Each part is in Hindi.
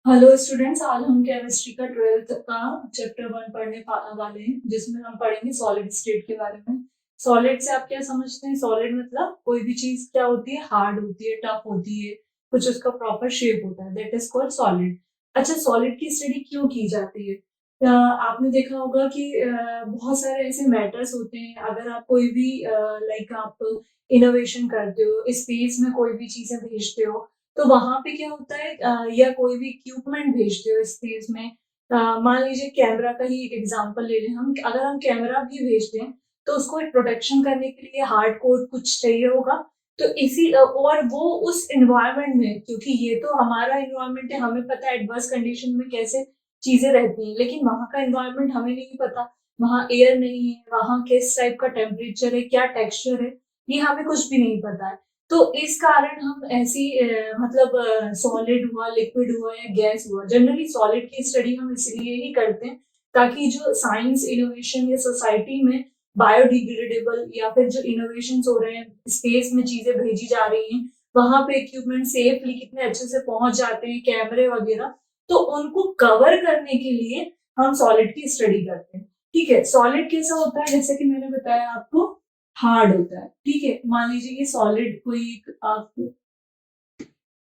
हेलो स्टूडेंट्स, आज हम केमिस्ट्री का 12th का चैप्टर 1 पढ़ने वाले हैं, जिसमें हम पढ़ेंगे सॉलिड स्टेट के बारे में। सॉलिड से आप क्या समझते हैं? सॉलिड मतलब कोई भी चीज क्या होती है, हार्ड होती है, टफ होती है, कुछ उसका प्रॉपर शेप होता है, दैट इज कॉल्ड सॉलिड। अच्छा, सॉलिड की स्टडी क्यों की जाती है? आपने देखा होगा कि बहुत सारे ऐसे मैटर्स होते हैं। अगर आप कोई भी लाइक आप इनोवेशन करते हो, स्पेस में कोई भी चीजें भेजते हो, तो वहां पे क्या होता है, या कोई भी इक्विपमेंट भेजते हो स्पेस में। मान लीजिए कैमरा का ही एक एग्जांपल ले लें हम। अगर हम कैमरा भी भेजते हैं तो उसको एक प्रोटेक्शन करने के लिए हार्ड कोट कुछ चाहिए होगा। तो इसी और वो उस एनवायरनमेंट में, क्योंकि ये तो हमारा एनवायरनमेंट है, हमें पता है एडवर्स कंडीशन में कैसे चीजें रहती हैं, लेकिन वहां का एनवायरनमेंट हमें नहीं पता। वहां एयर नहीं है, वहां किस टाइप का टेम्परेचर है, क्या टेक्सचर है, ये हमें कुछ भी नहीं पता है। तो इस कारण हम ऐसी मतलब सॉलिड हुआ, लिक्विड हुआ या गैस हुआ, जनरली सॉलिड की स्टडी हम इसलिए ही करते हैं ताकि जो साइंस इनोवेशन या सोसाइटी में बायोडिग्रेडेबल या फिर जो इनोवेशन हो रहे हैं, स्पेस में चीजें भेजी जा रही हैं, वहां पे इक्विपमेंट सेफली कितने अच्छे से पहुंच जाते हैं, कैमरे वगैरह, तो उनको कवर करने के लिए हम सॉलिड की स्टडी करते हैं। ठीक है, सॉलिड कैसा होता है? जैसे कि मैंने बताया आपको, हार्ड होता है। ठीक है, मान लीजिए ये सॉलिड कोई आप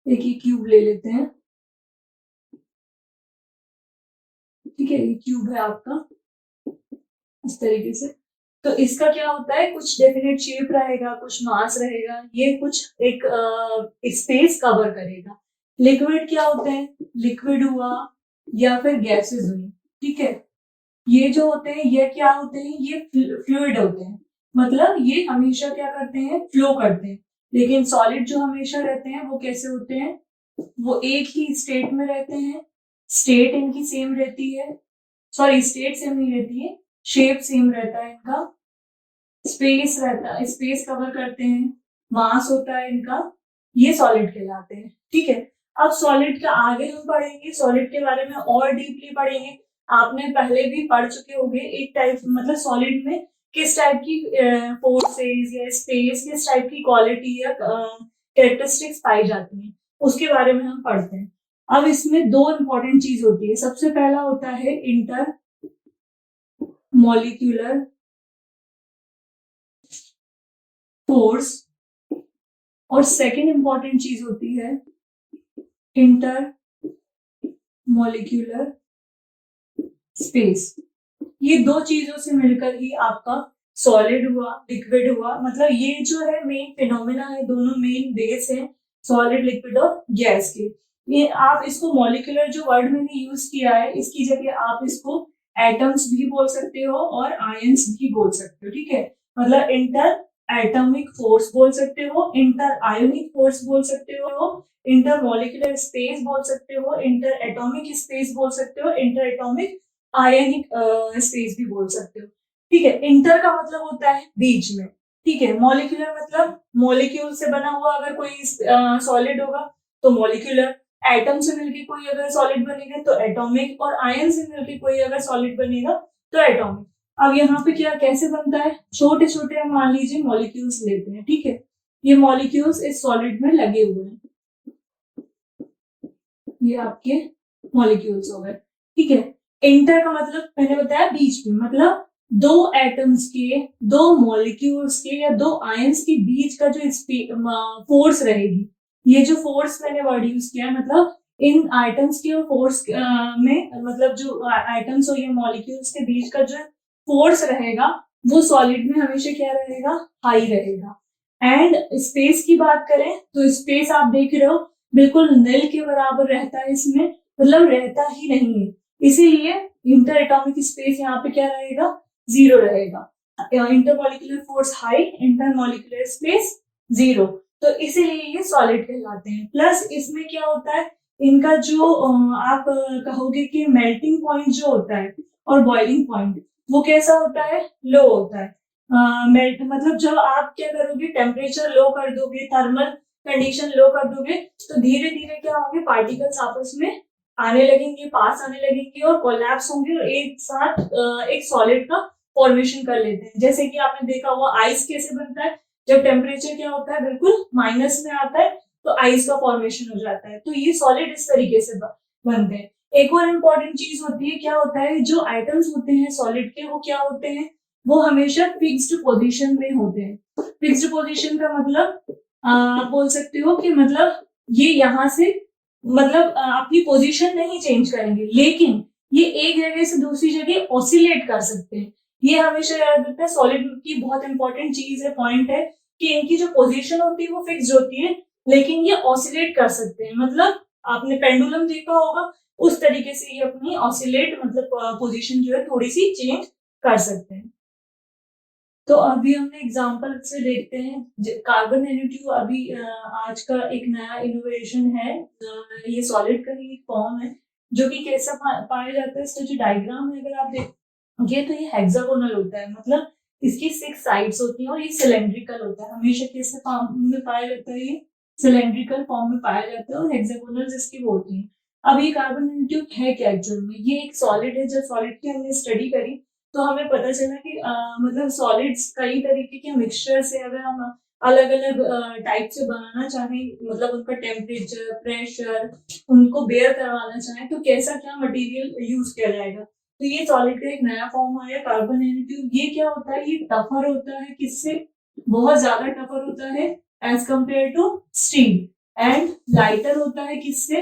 एक ही क्यूब ले लेते हैं। ठीक है, ये क्यूब है आपका, इस तरीके से। तो इसका क्या होता है, कुछ डेफिनेट शेप रहेगा, कुछ मास रहेगा, ये कुछ एक स्पेस कवर करेगा। लिक्विड क्या होते हैं? लिक्विड हुआ या फिर गैसेस हुई। ठीक है, ये जो होते हैं ये क्या होते हैं? ये फ्लूइड होते हैं, मतलब ये हमेशा क्या करते हैं, फ्लो करते हैं। लेकिन सॉलिड जो हमेशा रहते हैं वो कैसे होते हैं? वो एक ही स्टेट में रहते हैं, स्टेट इनकी सेम रहती है, सॉरी स्टेट सेम नहीं रहती है, शेप सेम रहता है इनका, स्पेस रहता है, स्पेस कवर करते हैं, मास होता है इनका, ये सॉलिड कहलाते हैं। ठीक है, अब सॉलिड का आगे हम पढ़ेंगे, सॉलिड के बारे में और डीपली पढ़ेंगे। आपने पहले भी पढ़ चुके होंगे एक टाइप, मतलब सॉलिड में किस टाइप की फोर्सेस या स्पेस, किस टाइप की क्वालिटी या कैरेक्टरिस्टिक्स पाई जाती हैं, उसके बारे में हम पढ़ते हैं। अब इसमें दो इंपॉर्टेंट चीज होती है। सबसे पहला होता है इंटर मॉलिक्यूलर फोर्स, और सेकेंड इंपॉर्टेंट चीज होती है इंटर मॉलिक्यूलर स्पेस। ये दो चीजों से मिलकर ही आपका सॉलिड हुआ, लिक्विड हुआ, मतलब ये जो है मेन फिनोमेना है, दोनों मेन बेस है सॉलिड, लिक्विड और गैस के। ये आप इसको मॉलिक्यूलर जो वर्ड मैंने यूज किया है, इसकी जगह आप इसको एटम्स भी बोल सकते हो और आयंस भी बोल सकते हो। ठीक है, मतलब इंटर एटॉमिक फोर्स बोल सकते हो, इंटर आयोनिक फोर्स बोल सकते हो, इंटर मॉलिक्यूलर स्पेस बोल सकते हो, इंटर एटॉमिक स्पेस बोल सकते हो, इंटर एटॉमिक आयनिक स्पेस भी बोल सकते हो। ठीक है, इंटर का मतलब होता है बीच में। ठीक है, मॉलिक्यूलर मतलब मॉलिक्यूल से बना हुआ अगर कोई सॉलिड होगा तो मॉलिक्यूलर, एटम से मिलके कोई अगर सॉलिड बनेगा तो एटॉमिक, और आयन से मिलके कोई अगर सॉलिड बनेगा तो एटॉमिक। अब यहाँ पे क्या कैसे बनता है, छोटे छोटे हम मान लीजिए मॉलिक्यूल्स लेते हैं। ठीक है, ये मॉलिक्यूल्स इस सॉलिड में लगे हुए हैं, ये आपके मॉलिक्यूल्स हो गए। ठीक है, इंटर का मतलब मैंने बताया बीच में, मतलब दो एटम्स के, दो मॉलिक्यूल्स के या दो आयंस के बीच का जो फोर्स रहेगी, ये जो फोर्स मैंने वर्ड यूज किया है, मतलब इन आइटम्स के फोर्स में, मतलब जो आइटम्स और या मॉलिक्यूल्स के बीच का जो फोर्स रहेगा वो सॉलिड में हमेशा क्या रहेगा, हाई रहेगा। एंड स्पेस की बात करें तो स्पेस आप देख रहे हो बिल्कुल नील के बराबर रहता है इसमें, मतलब रहता ही नहीं है। इसीलिए इंटर एटॉमिक स्पेस यहाँ पे क्या रहेगा, जीरो रहेगा। Inter molecular force high, inter molecular space zero, तो इसीलिए ये सॉलिड कहलाते हैं। प्लस इसमें क्या होता है, इनका जो आप कहोगे कि मेल्टिंग पॉइंट जो होता है और बॉइलिंग पॉइंट, वो कैसा होता है, लो होता है। मेल्ट मतलब जब आप क्या करोगे, टेम्परेचर लो कर दोगे, थर्मल कंडीशन लो कर दोगे, तो धीरे धीरे क्या होंगे, पार्टिकल्स आपस में आने लगेंगे, पास आने लगेंगे और कोलैप्स होंगे और एक साथ एक सॉलिड का फॉर्मेशन कर लेते हैं। जैसे कि आपने देखा हुआ आइस कैसे बनता है, जब टेम्परेचर क्या होता है, बिल्कुल माइनस में आता है, तो आइस का फॉर्मेशन हो जाता है। तो ये सॉलिड इस तरीके से बनते हैं। एक और इम्पोर्टेंट चीज होती है, क्या होता है, जो आइटम्स होते हैं सॉलिड के वो क्या होते हैं, वो हमेशा फिक्स्ड पोजीशन में होते हैं। फिक्स्ड पोजीशन का मतलब आप बोल सकते हो कि मतलब ये यहाँ से मतलब अपनी पोजीशन नहीं चेंज करेंगे, लेकिन ये एक जगह से दूसरी जगह ऑसिलेट कर सकते हैं। ये हमेशा याद रखना है, सॉलिड की बहुत इंपॉर्टेंट चीज है, पॉइंट है कि इनकी जो पोजीशन होती है वो फिक्स्ड होती है, लेकिन ये ऑसिलेट कर सकते हैं। मतलब आपने पेंडुलम देखा होगा, उस तरीके से ये अपनी ऑसिलेट मतलब पोजीशन जो है थोड़ी सी चेंज कर सकते हैं। तो अभी हमने एग्जांपल से देखते हैं कार्बन नैनोट्यूब। अभी आज का एक नया इनोवेशन है, ये सॉलिड का ही फॉर्म है, जो कि कैसा पाया जाता है, इसका जो डायग्राम है अगर आप देखिए तो ये हेक्सागोनल होता है, मतलब इसकी 6 साइड्स होती हैं और ये सिलेंड्रिकल होता है। हमेशा कैसे फॉर्म में पाया जाता है, ये सिलेंड्रिकल फॉर्म में पाया जाता है और हेक्सागोनल जिसकी वो होती है। अब ये कार्बन नैनोट्यूब है क्या एक्चुअल में, ये एक सॉलिड है। जब सॉलिड की हमने स्टडी करी तो हमें पता चला कि मतलब सॉलिड्स कई तरीके के मिक्सचर से अगर हम अलग अलग टाइप से बनाना चाहें, मतलब उनका टेम्परेचर, प्रेशर, उनको बेयर करवाना चाहें, तो कैसा क्या मटेरियल यूज किया जाएगा। तो ये सॉलिड का एक नया फॉर्म आया कार्बन नैनोट्यूब। ये क्या होता है, ये टफर होता है, किससे, बहुत ज्यादा टफर होता है as compare to steel, and lighter होता है किससे,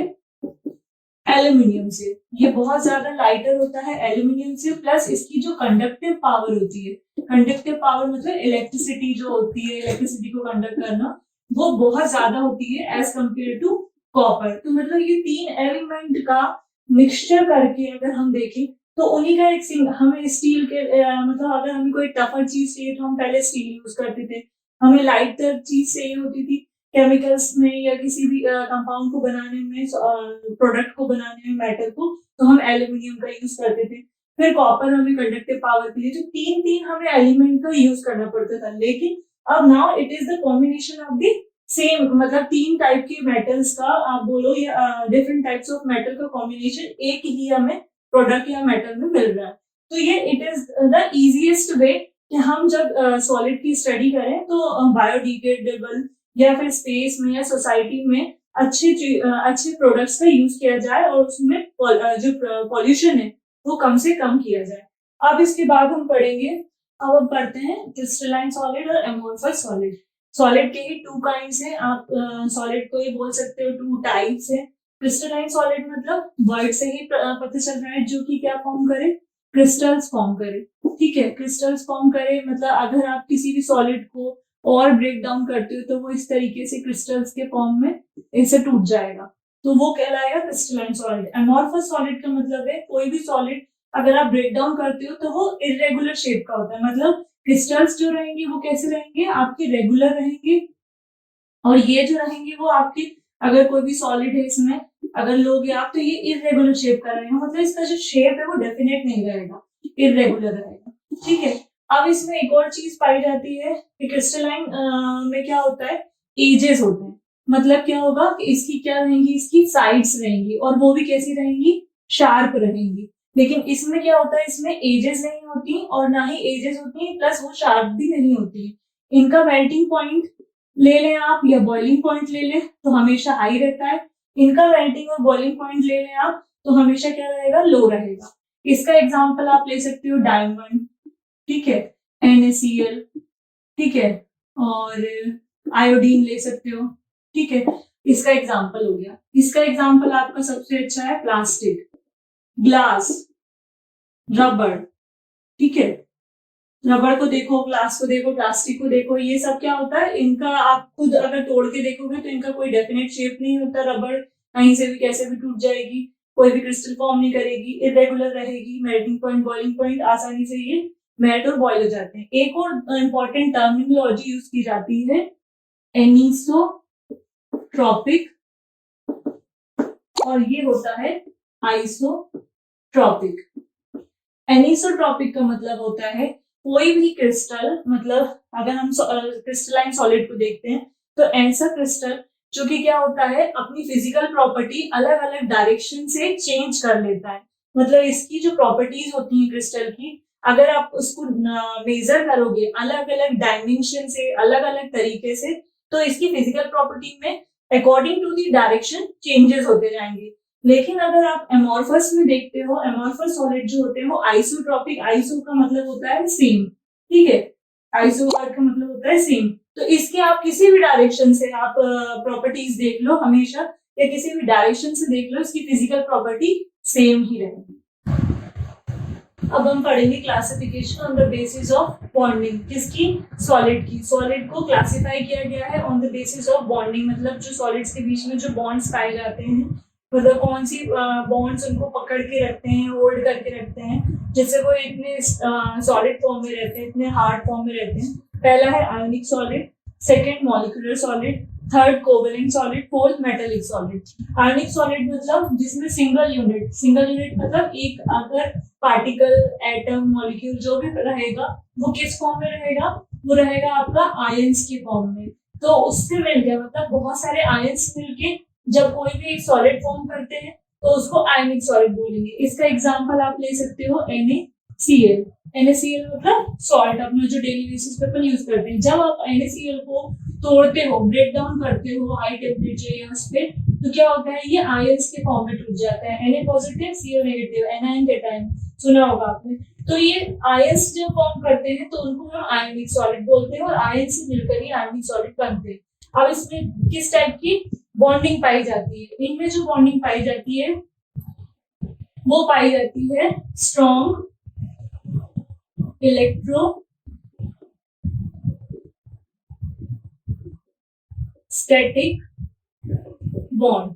एल्यूमिनियम से। ये बहुत ज्यादा लाइटर होता है एल्यूमिनियम से, प्लस इसकी जो कंडक्टिव पावर होती है, कंडक्टिव पावर मतलब इलेक्ट्रिसिटी जो होती है, इलेक्ट्रिसिटी को कंडक्ट करना, वो बहुत ज्यादा होती है एज कंपेयर टू कॉपर। तो मतलब ये तीन एलिमेंट का मिक्सचर करके अगर हम देखें तो उन्हीं का एक सिंग, हमें स्टील के मतलब अगर हमें कोई टफर चीज चाहिए तो हम पहले स्टील यूज करते थे, हमें लाइटर चीज चाहिए होती थी केमिकल्स में या किसी भी कंपाउंड को बनाने में, प्रोडक्ट को बनाने में, मेटल को, तो हम एल्यूमिनियम का यूज करते थे। फिर कॉपर हमें कंडक्टिव पावर के लिए, जो तीन तीन हमें एलिमेंट का यूज करना पड़ता था, लेकिन अब now it is the combination of the same, मतलब तीन टाइप के मेटल्स का आप बोलो या डिफरेंट टाइप्स ऑफ मेटल का कॉम्बिनेशन एक ही हमें प्रोडक्ट या मेटल में मिल रहा है। तो ये it is the easiest way कि हम जब सॉलिड की स्टडी करें तो बायोडिग्रेडेबल या फिर स्पेस में या सोसाइटी में अच्छे प्रोडक्ट्स का यूज किया जाए और उसमें जो पॉल्यूशन है वो कम से कम किया जाए। अब इसके बाद हम पढ़ेंगे, अब हम पढ़ते हैं क्रिस्टलाइन सॉलिड और एमोर्फस सॉलिड। सॉलिड के ही टू काइंड्स हैं, आप सॉलिड को ये बोल सकते हो टू टाइप्स है। क्रिस्टलाइन सॉलिड मतलब वर्ड से ही पता चल रहा है, जो कि क्या फॉर्म करे, क्रिस्टल्स फॉर्म करे। ठीक है, क्रिस्टल्स फॉर्म करे मतलब अगर आप किसी भी सॉलिड को और ब्रेक डाउन करते हो तो वो इस तरीके से क्रिस्टल्स के फॉर्म में इसे टूट जाएगा, तो वो कहलाएगा क्रिस्टलाइन सॉलिड। एमोर्फस सॉलिड का मतलब है कोई भी सॉलिड अगर आप ब्रेक डाउन करते हो तो वो इरेगुलर शेप का होता है, मतलब क्रिस्टल्स जो रहेंगे वो कैसे रहेंगे, आपके रेगुलर रहेंगे, और ये जो रहेंगे वो आपकी, अगर कोई भी सॉलिड है इसमें अगर लोगे आप तो ये इरेगुलर शेप का रहेगा, मतलब इसका जो शेप है वो डेफिनेट नहीं रहेगा, इरेगुलर रहेगा। ठीक है, अब इसमें एक और चीज पाई जाती है कि क्रिस्टलाइन में क्या होता है, एजेस होते हैं। मतलब क्या होगा कि इसकी क्या रहेंगी, इसकी साइड्स रहेंगी और वो भी कैसी रहेंगी, शार्प रहेंगी। लेकिन इसमें क्या होता है, इसमें एजेस नहीं होती और ना ही एजेस होती है, प्लस वो शार्प भी नहीं होती। इनका मेल्टिंग पॉइंट ले लें आप या बॉइलिंग पॉइंट ले लें तो हमेशा हाई रहता है, इनका मेल्टिंग और बॉइलिंग पॉइंट ले लें आप तो हमेशा क्या रहेगा, लो रहेगा। इसका एग्जांपल आप ले सकते हो डायमंड, ठीक है, NaCl, ठीक है, और आयोडीन ले सकते हो। ठीक है, इसका एग्जांपल हो गया। इसका एग्जांपल आपका सबसे अच्छा है प्लास्टिक, ग्लास, रबर। ठीक है, रबर को देखो, ग्लास को देखो, प्लास्टिक को देखो, ये सब क्या होता है, इनका आप खुद अगर तोड़ के देखोगे तो इनका कोई डेफिनेट शेप नहीं होता। रबर कहीं से भी कैसे भी टूट जाएगी, कोई भी क्रिस्टल फॉर्म नहीं करेगी, इरेगुलर रहेगी, मेल्टिंग पॉइंट, बॉइलिंग पॉइंट आसानी से ये मेल्ट और बॉयल हो जाते हैं। एक और इंपॉर्टेंट टर्मिनोलॉजी यूज की जाती है एनिसोट्रॉपिक, और ये होता है आइसोट्रॉपिक। एनिसोट्रॉपिक का मतलब होता है कोई भी क्रिस्टल, मतलब अगर हम क्रिस्टलाइन सॉलिड को देखते हैं तो ऐसा क्रिस्टल जो कि क्या होता है, अपनी फिजिकल प्रॉपर्टी अलग अलग डायरेक्शन से चेंज कर लेता है। मतलब इसकी जो प्रॉपर्टीज होती हैं क्रिस्टल की, अगर आप उसको मेजर करोगे अलग अलग डायमेंशन से, अलग अलग तरीके से, तो इसकी फिजिकल प्रॉपर्टी में according to the direction changes होते जाएंगे। लेकिन अगर आप एमोर्फस में देखते हो, एमोर्फस सॉलिड जो होते हैं वो आइसोट्रॉपिक, आइसो का मतलब होता है सेम, ठीक है, आइसो का मतलब होता है सेम। तो इसके आप किसी भी डायरेक्शन से आप प्रॉपर्टीज देख लो हमेशा, या किसी भी डायरेक्शन से देख लो, इसकी फिजिकल प्रॉपर्टी सेम ही रहेगी। अब हम पढ़ेंगे classification on the basis of bonding, किसकी, सॉलिड की। सॉलिड को क्लासिफाई किया गया है on the basis of bonding, मतलब जो सॉलिड्स के बीच में जो बॉन्ड्स पाए जाते हैं, मतलब कौन सी बॉन्ड्स उनको पकड़ के रखते हैं, होल्ड करके रखते हैं, जिससे वो इतने सॉलिड फॉर्म में रहते हैं, इतने हार्ड फॉर्म में रहते हैं। पहला है ionic solid, second molecular solid, third covalent solid, fourth metallic solid. Ionic solid मतलब जिसमें सिंगल यूनिट मतलब एक अगर पार्टिकल, एटम, मॉलिक्यूल जो भी रहेगा वो किस फॉर्म में रहेगा, वो रहेगा आपका आयंस के फॉर्म में। तो उससे मिल गया, मतलब बहुत सारे आयंस मिलके जब कोई भी एक सॉलिड फॉर्म करते हैं तो उसको आयनिक सॉलिड बोलेंगे। इसका एग्जांपल आप ले सकते हो NaCl। NaCl मतलब सॉल्ट, अपना जो डेली बेसिस पे अपन यूज करते हैं। जब आप NaCl को तोड़ते हो, ब्रेक डाउन करते हो हाई टेम्परेचर या उस पे, तो क्या होता है, ये आयंस के फॉर्म में टूट जाता है। Na positive, Cl negative, anion cation, सुना होगा आपने। तो ये आयंस जो फॉर्म करते हैं तो उनको हम आयनिक सॉलिड बोलते हैं, और आयन से मिलकर ही आयनिक सॉलिड बनते हैं। अब इसमें किस टाइप की बॉन्डिंग पाई जाती है, इनमें जो बॉन्डिंग पाई जाती है वो पाई जाती है strong electro static bond.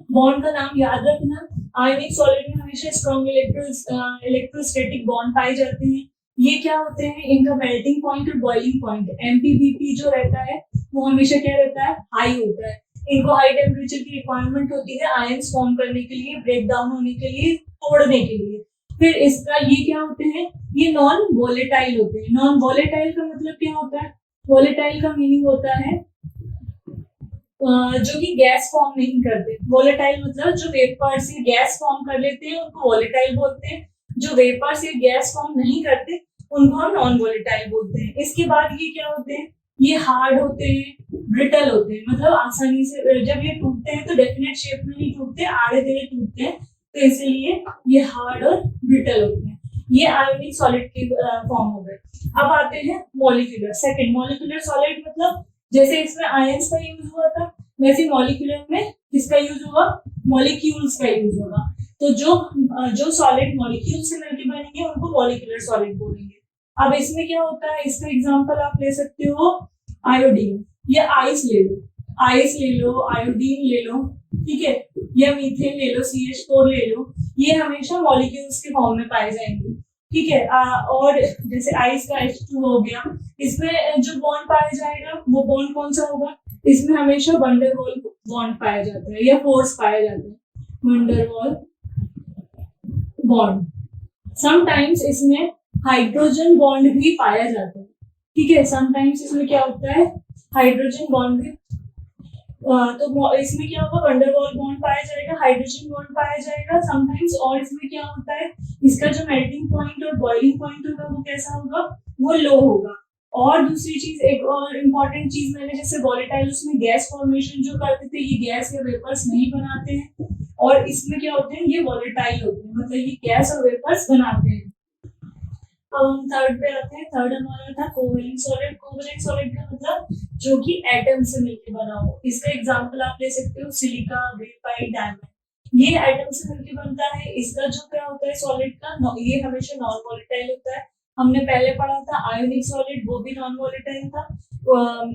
Bond का नाम याद रखना, आयनिक सॉलिड में हमेशा स्ट्रॉन्ग इलेक्ट्रोस्टैटिक बॉन्ड पाए जाते हैं। ये क्या होते हैं, इनका मेल्टिंग पॉइंट और बॉइलिंग पॉइंट, MPBP जो रहता है वो हमेशा क्या रहता है, हाई होता है। इनको हाई टेम्परेचर की रिक्वायरमेंट होती है आयंस फॉर्म करने के लिए, ब्रेक डाउन होने के लिए, तोड़ने के लिए। फिर इसका ये क्या होते हैं, ये नॉन वोलेटाइल होते हैं। नॉन वोलेटाइल का मतलब क्या होता है, वोलेटाइल का मीनिंग होता है जो कि गैस फॉर्म नहीं करते। वोलेटाइल मतलब जो वेपर से गैस फॉर्म कर लेते हैं उनको वोलेटाइल बोलते हैं, जो वेपर से गैस फॉर्म नहीं करते उनको हम नॉन वोलेटाइल बोलते हैं। इसके बाद ये क्या होते हैं, ये हार्ड होते हैं, ब्रिटल होते हैं, मतलब आसानी से जब ये टूटते हैं तो डेफिनेट शेप में नहीं टूटते, आड़े टेढ़े टूटते हैं, तो इसीलिए ये हार्ड और ब्रिटल होते हैं। ये आयोनिक सॉलिड के फॉर्म हो गए। अब आते हैं मॉलिक्यूलर। सेकंड, मॉलिक्यूलर सॉलिड मतलब जैसे इसमें आयंस का यूज हुआ था, वैसे मॉलिक्यूलर में किसका यूज होगा, मॉलिक्यूल्स का यूज होगा। तो जो सॉलिड मॉलिक्यूल से मिलकर बनेंगे उनको मॉलिक्यूलर सॉलिड बोलेंगे। अब इसमें क्या होता है, इसका एग्जांपल आप ले सकते हो आयोडीन, या आइस ले लो, आयोडीन ले लो, ठीक है, या मीथेन ले लो, CH4 ले लो, ये हमेशा मॉलिक्यूल्स के फॉर्म में पाए जाएंगे, ठीक है। और जैसे आइस का H2 हो गया, इसमें जो बॉन्ड पाया जाएगा वो बॉन्ड कौन सा होगा, इसमें हमेशा वंडरवॉल बॉन्ड पाया जाता है या फोर्स पाया जाता है, वंडरवॉल बॉन्ड। समटाइम्स इसमें हाइड्रोजन बॉन्ड भी पाया जाता है, ठीक है। समटाइम्स इसमें क्या होता है, हाइड्रोजन बॉन्ड भी, तो इसमें क्या होगा, वंडरवॉल बॉन्ड पाया जाएगा, हाइड्रोजन बॉन्ड पाया जाएगा समटाइम्स। और इसमें क्या होता है, इसका जो मेल्टिंग पॉइंट और बॉइलिंग पॉइंट होगा वो कैसा होगा, वो लो होगा। और दूसरी चीज, एक और इम्पोर्टेंट चीज, मैंने जैसे वॉलेटाइल उसमें गैस फॉर्मेशन जो करते थे, ये गैस या वेपर्स नहीं बनाते हैं, और इसमें क्या होते हैं, ये वॉलेटाइल होते हैं, मतलब ये गैस और वेपर्स बनाते हैं। अब हम थर्ड पे आते हैं। थर्ड हमारा था कोवेलेंट सॉलिड। कोवेलेंट सॉलिड का मतलब जो कि एटम से मिलकर बना हो। इसका एग्जांपल आप ले सकते हो सिलिका, ग्रेफाइट, डायमंड। ये एटम से मिलकर बनता है। इसका जो क्या होता है सॉलिड का, ये हमेशा नॉन वोलेटाइल होता है। हमने पहले पढ़ा था आयोनिक सॉलिड, वो भी नॉन वोलेटाइल था।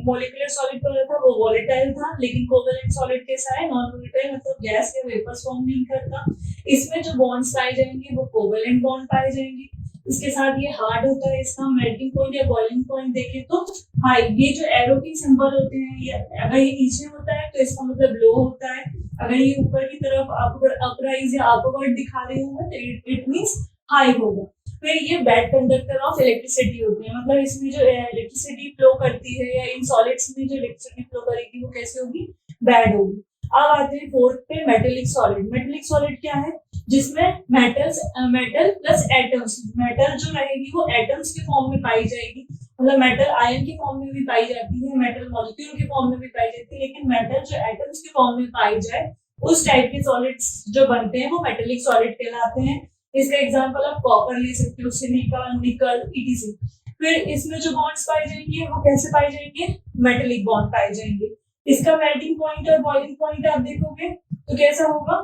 मॉलिक्यूलर सॉलिड पढ़ा था, वो वोलेटाइल था। लेकिन कोवेलेंट सॉलिड कैसा है, नॉन वोलेटाइल, मतलब गैस या वेपर्स फॉर्म नहीं करता। इसमें जो बॉन्ड्स पाए जाएंगे वो कोवेलेंट बॉन्ड पाए जाएंगे। इसके साथ ये हार्ड होता है। इसका मेल्टिंग पॉइंट या बॉइलिंग पॉइंट देखें तो हाई। ये जो एरो के सिंबल होते हैं, ये अगर ये नीचे होता है तो इसका मतलब लो होता है, अगर ये ऊपर की तरफ अपराइज या अपवर्ड दिखा रहे होंगे तो इट मींस हाई होगा। फिर ये बैड कंडक्टर ऑफ इलेक्ट्रिसिटी होते हैं, मतलब इसमें जो इलेक्ट्रिसिटी फ्लो करती है या इन सॉलिड्स में जो इलेक्ट्रिसिटी फ्लो करेगी वो कैसे होगी, बैड होगी। अब आते हैं फोर्थ पे, मेटेलिक सॉलिड। मेटेलिक सॉलिड क्या है, जिसमें मेटल प्लस एटम्स, मेटल जो रहेगी वो एटम्स के फॉर्म में पाई जाएगी, मतलब मेटल आयन के फॉर्म में भी पाई जाती है, मेटल मॉलिक्यूल के फॉर्म में भी पाई जाती है, लेकिन मेटल जो एटम्स के फॉर्म में पाई जाए उस टाइप के सॉलिड्स जो बनते हैं वो मेटेलिक सॉलिड कहलाते हैं। इसका एग्जांपल आप कॉपर ले सकते हो, सिलिका, निकल, ईटीसी। फिर इसमें जो बॉन्ड्स पाए जाएंगे वो कैसे पाए जाएंगे? मेटेलिक बॉन्ड पाए जाएंगे। इसका मेल्टिंग पॉइंट और बॉइलिंग पॉइंट आप देखोगे तो कैसा होगा?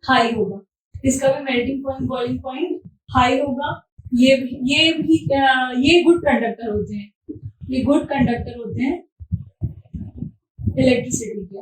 हाई होगा। इसका भी melting point, boiling point high होगा। ये गुड कंडक्टर होते हैं, ये गुड कंडक्टर होते हैं इलेक्ट्रिसिटी के।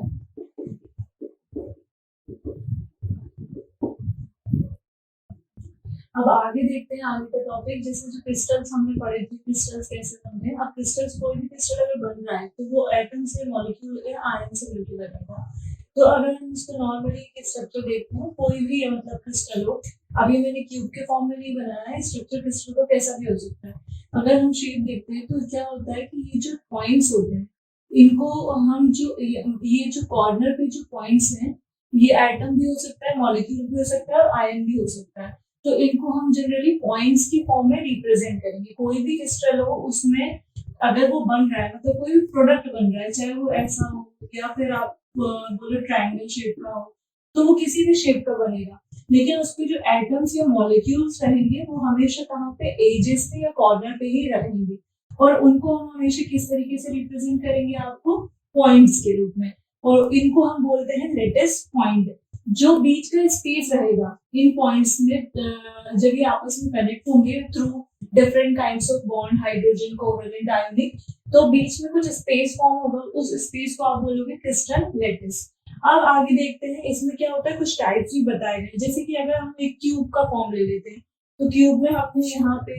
अब आगे देखते हैं आगे का टॉपिक, जैसे जो क्रिस्टल्स हमने पढ़े थे, क्रिस्टल्स कैसे बनते हैं। अब क्रिस्टल्स, कोई भी क्रिस्टल अगर बन रहा है तो वो एटम से, मॉलिक्यूल या आयन से मिलकर बनेगा। तो अगर हम इसको नॉर्मली स्ट्रक्चर देखते हैं, कोई भी मतलब क्रिस्टल हो, अभी मैंने क्यूब के फॉर्म में नहीं बनाया है, स्ट्रक्चर क्रिस्टल को कैसा भी हो सकता है। अगर हम शेप देखते हैं तो क्या होता है कि ये जो पॉइंट्स होते हैं, इनको हम जो ये जो कॉर्नर पे जो पॉइंट्स हैं, ये एटम भी हो सकता है, मॉलिक्यूल भी हो सकता है और आयन भी हो सकता है। तो इनको हम जनरली पॉइंट्स की फॉर्म में रिप्रेजेंट करेंगे। कोई भी क्रिस्टल हो उसमें अगर वो बन रहा है, मतलब कोई भी प्रोडक्ट बन रहा है, चाहे वो ऐसा हो या फिर आप बोलो ट्रायंगल शेप का हो, तो वो किसी भी शेप का बनेगा। लेकिन उसके जो एटम्स या मॉलिक्यूल्स रहेंगे वो हमेशा कहाँ पे? एजेस पे या कॉर्नर पे ही रहेंगे। और उनको हम हमेशा किस तरीके से रिप्रेजेंट करेंगे? आपको पॉइंट्स के रूप में। और इनको हम बोलते हैं लेटेस्ट पॉइंट। जो बीच का स्पेस रहेगा इन पॉइंट्स में, जब ये आपस में कनेक्ट होंगे through different kinds of bond, hydrogen, covalent, ionic, तो बीच में कुछ स्पेस फॉर्म होगा, उस स्पेस को आप बोलोगे क्रिस्टल लेटिस। अब आगे देखते हैं इसमें क्या होता है, कुछ टाइप्स भी बताए गए। जैसे कि अगर हम एक क्यूब का फॉर्म ले लेते हैं, तो क्यूब में आपने यहाँ पे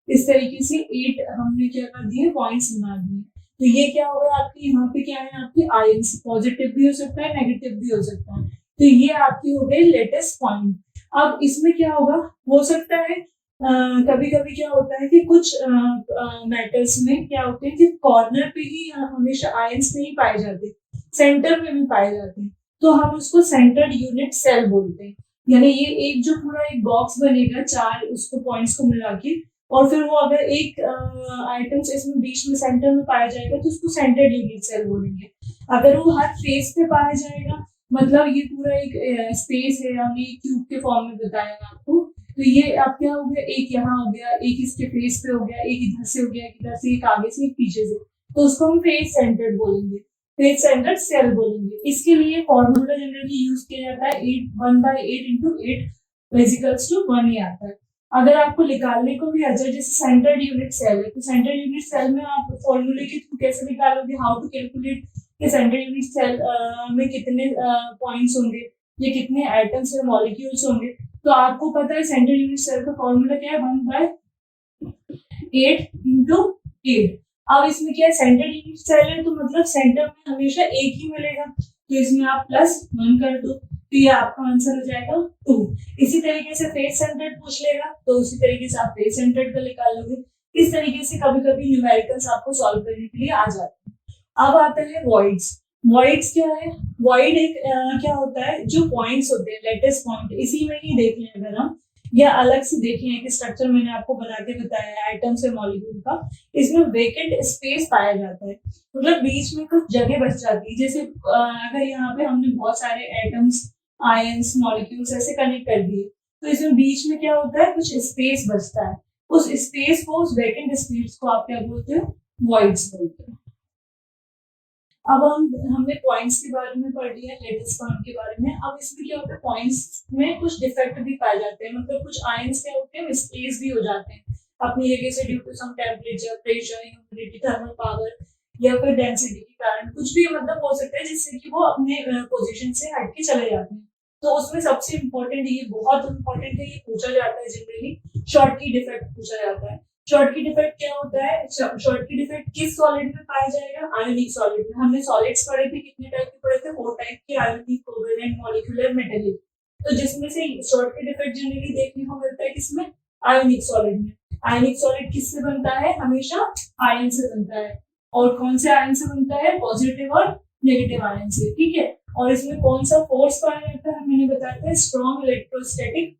इस तरीके से 8 हमने क्या कर दिए? पॉइंट्स बना दिए। तो ये क्या होगा आपकी? यहाँ पे क्या है आपकी? आयंस, पॉजिटिव भी हो सकता है, नेगेटिव भी हो सकता है। तो ये आपकी हो गई लेटेस्ट पॉइंट। अब इसमें क्या होगा? हो सकता है कभी कभी क्या होता है कि कुछ मेटल्स में क्या होते हैं कि कॉर्नर पे ही हमेशा आयंस नहीं पाए जाते, सेंटर में भी पाए जाते हैं। तो हम उसको सेंटर्ड यूनिट सेल बोलते हैं। यानी ये एक जो पूरा एक बॉक्स बनेगा, चार उसको पॉइंट्स को मिला के, और फिर वो अगर एक आइटम इसमें बीच में सेंटर में पाया जाएगा तो उसको सेंटर्ड यूनिट सेल बोलेंगे। अगर वो हर फेस पे पाया जाएगा, मतलब ये पूरा एक स्पेस है, हमने क्यूब के फॉर्म में बताया आपको, तो ये अब क्या हो गया? एक यहाँ हो गया, एक इसके फेस पे हो गया, एक इधर से हो गया, एक इधर से, एक आगे से, एक पीछे से, तो उसको हम फेस सेंटर्ड बोलेंगे, फेस सेंटर्ड सेल बोलेंगे। इसके लिए फॉर्मूला जनरली यूज किया जाता है 1/8 इंटू 8 बेसिकल्स टू 1 ही आता है। अगर आपको निकालने को भी आ जाए, जैसे सेंटर्ड यूनिट सेल है, तो सेंटर्ड यूनिट सेल में आप फॉर्मूले के थ्रू कैसे निकालोगे? हाउ टू कैलकुलेट कि सेंट्रल यूनिट सेल में कितने पॉइंट्स होंगे, ये कितने एटम्स या मॉलिक्यूल्स होंगे। तो आपको पता है सेंट्रल यूनिट सेल का फॉर्मूला क्या है? 1/8 इंटू 8। अब इसमें क्या है? सेंट्रल यूनिट सेल है तो मतलब सेंटर में हमेशा एक ही मिलेगा, तो इसमें आप +1 कर दो, तो ये आपका आंसर हो जाएगा 2। इसी तरीके से फेस सेंटर्ड पूछ लेगा तो उसी तरीके से आप फेस सेंटर्ड का निकाल लोगे। इस तरीके से कभी कभी न्यूमेरिकल्स आपको सॉल्व करने के लिए आ जाते हैं। अब आता है वॉइड्स। वॉइड्स क्या है? वॉइड एक क्या होता है? जो पॉइंट्स होते हैं, लेटेस्ट पॉइंट, इसी में ही देख लें अगर हम, या अलग से देखें एक स्ट्रक्चर मैंने आपको बना के बताया एटम से मॉलिक्यूल का, इसमें वेकेंट स्पेस पाया जाता है, मतलब बीच में कुछ जगह बच जाती है। जैसे अगर यहाँ पे हमने बहुत सारे एटम्स, आयंस, मॉलिक्यूल्स ऐसे कनेक्ट कर दिए, तो इसमें बीच में क्या होता है? कुछ स्पेस बचता है। उस स्पेस को, उस वेकेंट स्पेस को आप क्या बोलते हो? वॉइड्स बोलते हैं। अब हमने पॉइंट्स के बारे में पढ़ लिया, लेटेस्ट पॉइंट के बारे में। अब इसमें क्या होता है? पॉइंट्स में कुछ डिफेक्ट भी पाए जाते हैं, मतलब कुछ आयंस क्या होते हैं? मिसप्लेस भी हो जाते हैं अपनी जगह से, due to some temperature, pressure, humidity, thermal power, या फिर डेंसिटी के कारण कुछ भी मतलब हो सकता है जिससे कि वो अपने पोजीशन से हट के चले जाते हैं। तो उसमें सबसे इम्पोर्टेंट, ये बहुत इम्पोर्टेंट है, ये पूछा जाता है जनरली, शॉर्टकी डिफेक्ट पूछा जाता है। शॉर्टकी डिफेक्ट क्या होता है? शॉर्टकी डिफेक्ट किस सॉलिड में पाया जाएगा? आयोनिक सॉलिड में। हमने सॉलिड्स पढ़े थे, कितने टाइप के पढ़े थे? 4 टाइप के, आयोनिक, कोवेलेंट, मॉलिक्यूलर, मेटेलिक। तो जिसमें से शॉर्टकी डिफेक्ट जनरली देखने को मिलता है किसमें? आयोनिक सॉलिड में। आयोनिक सॉलिड किससे बनता है? हमेशा आयन से बनता है। और कौन से आयन से बनता है? पॉजिटिव और नेगेटिव आयन से, ठीक है। और इसमें कौन सा फोर्स पाया जाता है? मैंने बताया था स्ट्रॉन्ग इलेक्ट्रोस्टैटिक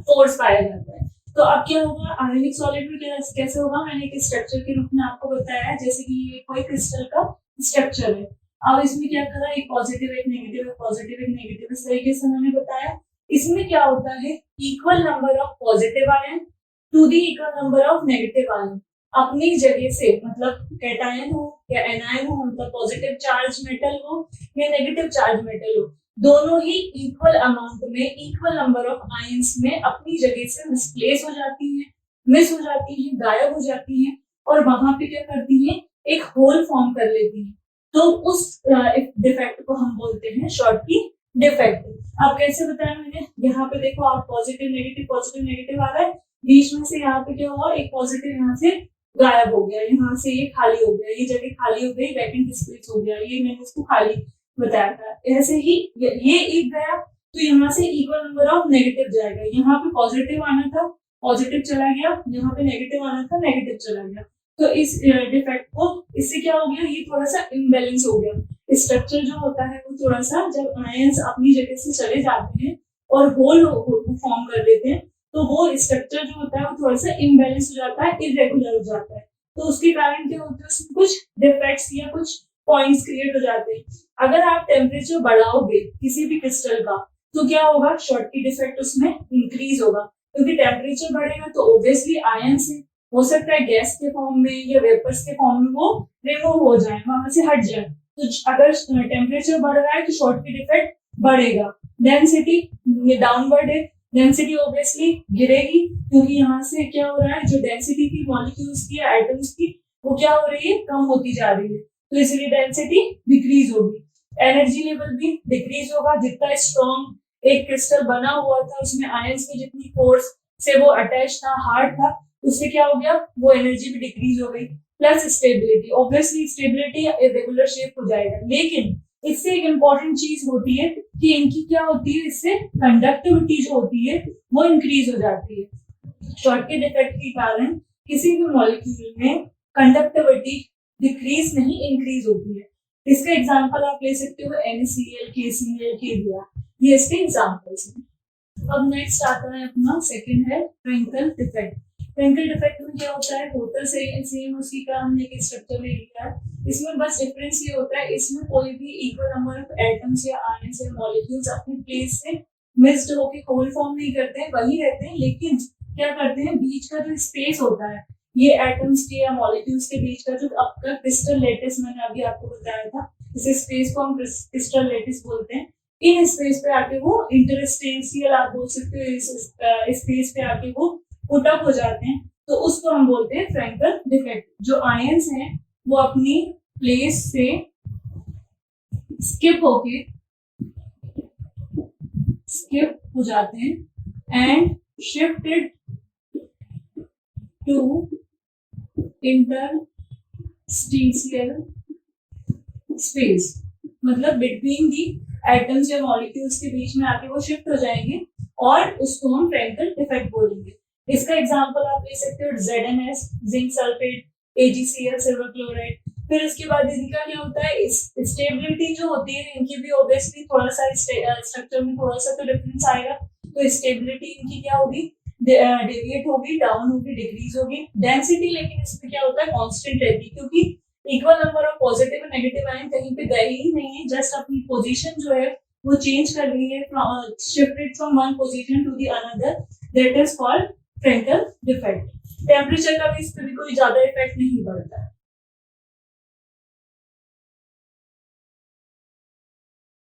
फोर्स पाया जाता है। तो अब क्या होगा? आयोनिक सॉलिड में कैसे होगा? मैंने एक स्ट्रक्चर के रूप में आपको बताया है, जैसे कि ये कोई क्रिस्टल का स्ट्रक्चर है, अब इसमें क्या करा, एक पॉजिटिव एक नेगेटिव, एक पॉजिटिव एक नेगेटिव, इस तरीके से मैंने बताया। इसमें क्या होता है, equal number of positive ion to the equal number of negative ion अपनी जगह से, मतलब कैटायन हो या एनायन हो, मतलब पॉजिटिव चार्ज मेटल हो या नेगेटिव चार्ज मेटल हो, दोनों ही इक्वल अमाउंट में इक्वल नंबर ऑफ आयंस में अपनी जगह से मिसप्लेस हो जाती हैं, मिस हो जाती हैं, गायब हो जाती हैं, और वहां पे क्या करती हैं, एक होल फॉर्म कर लेती हैं। तो उस डिफेक्ट को हम बोलते हैं शॉर्टकी डिफेक्ट। अब कैसे बताया मैंने, यहाँ पे देखो आप पॉजिटिव नेगेटिव आ रहा है, बीच में से यहाँ पे क्या हुआ, एक पॉजिटिव यहाँ से गायब हो गया, यहाँ से ये खाली हो गया, ये जगह खाली हो गई, वैकेंट स्पेस हो गया, ये मैंने इसको खाली बताया था। ऐसे ही ये एक गया तो यहाँ से इक्वल नंबर ऑफ नेगेटिव जाएगा, यहाँ पे पॉजिटिव आना था पॉजिटिव चला गया, यहाँ पे नेगेटिव आना था नेगेटिव चला गया। तो इस डिफेक्ट को, इससे क्या हो गया, ये थोड़ा सा इम्बैलेंस हो गया। स्ट्रक्चर जो होता है वो थोड़ा सा, जब आयंस अपनी जगह से चले जाते हैं और होल फॉर्म कर देते हैं, तो वो स्ट्रक्चर जो होता है वो थोड़ा सा इम्बैलेंस हो जाता है, इरेगुलर हो जाता है। तो उसके कारण क्या होता है, उसमें कुछ डिफेक्ट्स या कुछ पॉइंट्स क्रिएट हो जाते हैं। अगर आप टेम्परेचर बढ़ाओगे किसी भी क्रिस्टल का, तो क्या होगा, शॉर्टकी डिफेक्ट उसमें इंक्रीज होगा, क्योंकि टेम्परेचर बढ़ेगा तो ऑब्वियसली आयंस हो सकता है गैस के फॉर्म में या वेपर्स के फॉर्म में वो रिमूव हो जाए, वहां से हट जाए। तो अगर टेम्परेचर बढ़ रहा है तो शॉर्टकी डिफेक्ट बढ़ेगा। डेंसिटी डाउनवर्ड है, डेंसिटी ऑब्वियसली गिरेगी, क्योंकि यहाँ से क्या हो रहा है, जो डेंसिटी थी मॉलिक्यूल्स की या एटम्स की, वो क्या हो रही है, कम होती जा रही है, तो इसलिए डेंसिटी डिक्रीज होगी। एनर्जी लेवल भी डिक्रीज होगा, जितना स्ट्रॉन्ग एक क्रिस्टल बना हुआ था, उसमें आयंस की जितनी फोर्स से वो अटैच था, हार्ड था, उससे क्या हो गया, वो एनर्जी भी डिक्रीज हो गई। Plus stability, obviously stability irregular shape हो जाएगा, लेकिन इससे एक इम्पॉर्टेंट चीज होती है कि इनकी क्या होती है, इससे कंडक्टिविटी जो होती है वो इंक्रीज हो जाती है। शॉर्टकी डिफेक्ट के कारण किसी भी मॉलिक्यूल में कंडक्टिविटी डिक्रीज नहीं, इंक्रीज होती है। इसका एग्जांपल आप ले सकते हो NaCl, KCl, KBr, ये इसके एग्जांपल्स हैं। अब नेक्स्ट आता है अपना सेकंड है फ्रेंकल डिफेक्ट। फ्रेंकल डिफेक्ट में क्या होता है, होता सेम उसी का हमने एक स्ट्रक्चर ले लिया है, इसमें बस डिफरेंस ये होता है, इसमें कोई भी इक्वल नंबर ऑफ एटम्स या आयंस या मॉलिक्यूल्स अपनी प्लेस से मिक्स्ड होके होल फॉर्म नहीं करते हैं, वही रहते हैं, लेकिन क्या करते हैं, बीच का जो स्पेस होता है, ये एटम्स के या मॉलिक्यूल्स के बीच का जो आपका क्रिस्टल लेटिस मैंने अभी आपको बताया था, इस स्पेस को हम क्रिस्टल लेटिस बोलते हैं। इन स्पेस पे आके वो इंटरस्टेंशियल आप बोल सकते हो, इस स्पेस पे आके वो पुट अप हो जाते हैं, तो उसको हम बोलते हैं फ्रेंकल डिफेक्ट। जो आयंस हैं वो अपनी प्लेस से स्किप हो जाते हैं एंड शिफ्टेड टू इंटरस्टेंशियल स्पेस, मतलब बिटवीन दी एटम्स या मॉलिक्यूल्स के बीच में आके वो शिफ्ट हो जाएंगे, और उसको हम फ्रेंकल डिफेक्ट बोलेंगे। इसका एग्जांपल आप ले सकते हो ZnS, zinc sulphate, AgCl, silver chloride. फिर इसके बाद इनका क्या होता है, स्टेबिलिटी जो होती है इनकी भी ऑब्वियसली थोड़ा सा स्ट्रक्चर में थोड़ा सा तो डिफरेंस आएगा, तो स्टेबिलिटी इनकी क्या होगी, डेविएट होगी, डाउन होगी, डिक्रीज होगी। डेंसिटी लेकिन इसमें क्या होता है, कांस्टेंट रहती है, क्योंकि इक्वल नंबर ऑफ पॉजिटिव और नेगेटिव आयन कहीं पे गए ही नहीं है, जस्ट अपनी पोजीशन जो है वो चेंज कर रही है, shifted from one position to the another, that is called Frenkel defect. Temperature का भी इस पर भी कोई ज्यादा इफेक्ट नहीं पड़ता है।